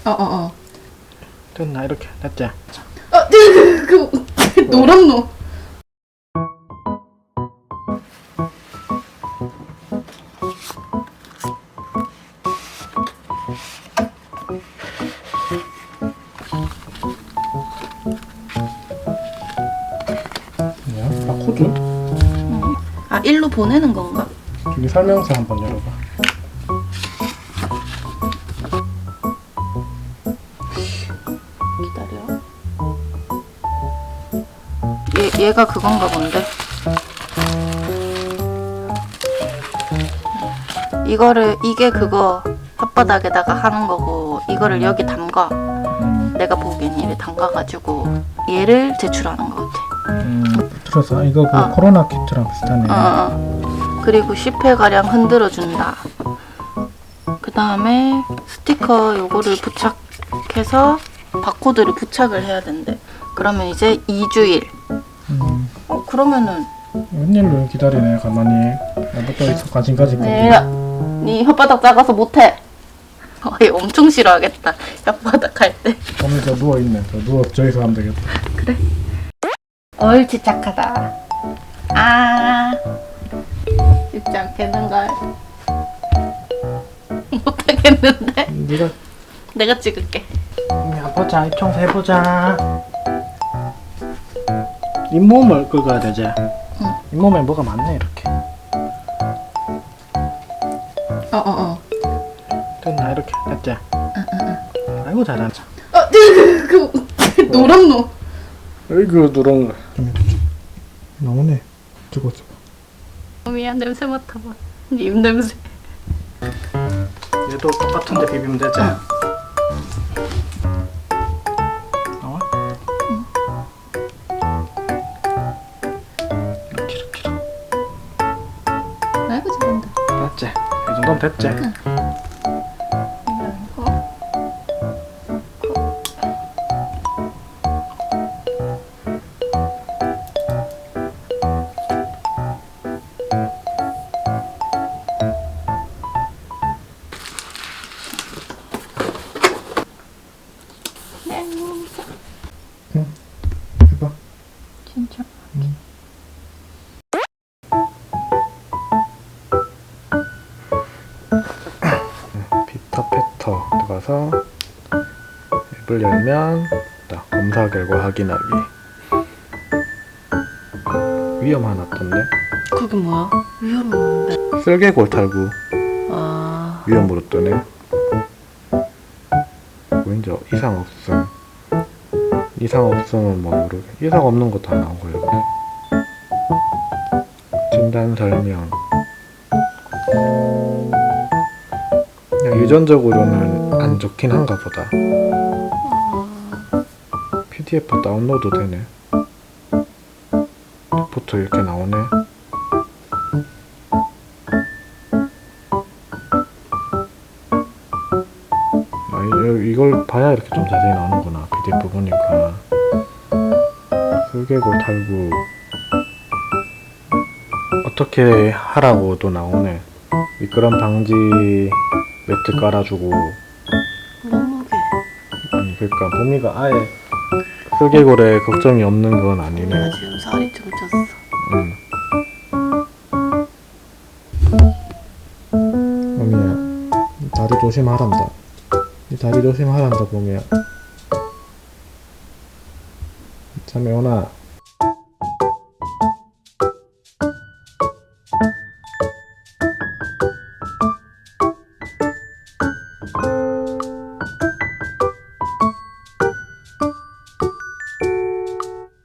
어어어. 됐나? 이렇게 됐지? 노란 노. 뭐야? 아, 코드? 아, 일로 보내는 건가? 저기 설명서 한번 열어봐. 기다려. 얘가 그건가 본데. 이게 그거 혓바닥에다가 하는 거고, 이거를 여기 담가. 내가 보기엔 얘를 담가가지고 얘를 제출하는 것 같아. 들어서 이거 그 코로나 키트랑 비슷하네. 그리고 10회가량 흔들어준다. 그 다음에 스티커 요거를 부착해서 바코드를 부착을 해야 된대. 그러면 이제 2주일. 그러면은 웬일로 기다리네 가만히. 나부터 있어 가진가지. 네 혓바닥 작아서 못해. 얘 엄청 싫어하겠다. 혓바닥 할 때. 오늘 저 누워있네. 저 저기서 하면 되겠다. 그래. 옳지, 착하다. 아, 쉽지 않겠는걸. 못하겠는데. 네가 내가 찍을게. 보자. 입청소 해보자. 잇몸을 긁어야 되지? 응. 잇몸에 뭐가 많네 이렇게. 어어어. 됐나? 이렇게 됐지? 아이고 잘한다. 노란 노. 아이고 누런 거. 나오네. 찍었어. 미안, 냄새 맡아봐. 입 냄새. 얘도 똑같은데 비비면 되지? 나와? 이렇게. 아이고, 잘한다. 됐지? 이 정도면 됐지? 응. 해봐. 진짜. 피터 패터 들어가서 앱을 열면 딱 검사 결과 확인하기. 위험하나 떴네. 그게 뭐야? 위험한데. 쓸개골 탈구 아, 위험으로 뜨네. 왠지 이상 없음. 이상 없으면 뭐 모르게. 이상 없는 것도 안 나오고 여기. 진단 설명. 그냥 유전적으로는 안 좋긴 한가 보다. PDF 다운로드 되네. 리포트 이렇게 나오네. 이걸 봐야 이렇게 좀 자세히 나오는구나. PDF 보니까. 슬개골 탈구 어떻게 하라고도 나오네. 미끄럼 방지 매트 깔아주고. 몸무게. 그러니까 보미가 아예 슬개골에 걱정이 없는 건 아니네. 나 지금 살이 좀 쪘어. 보미야, 다리 조심하란다. 이 다리 조심하란다 보미야. 참 예원아.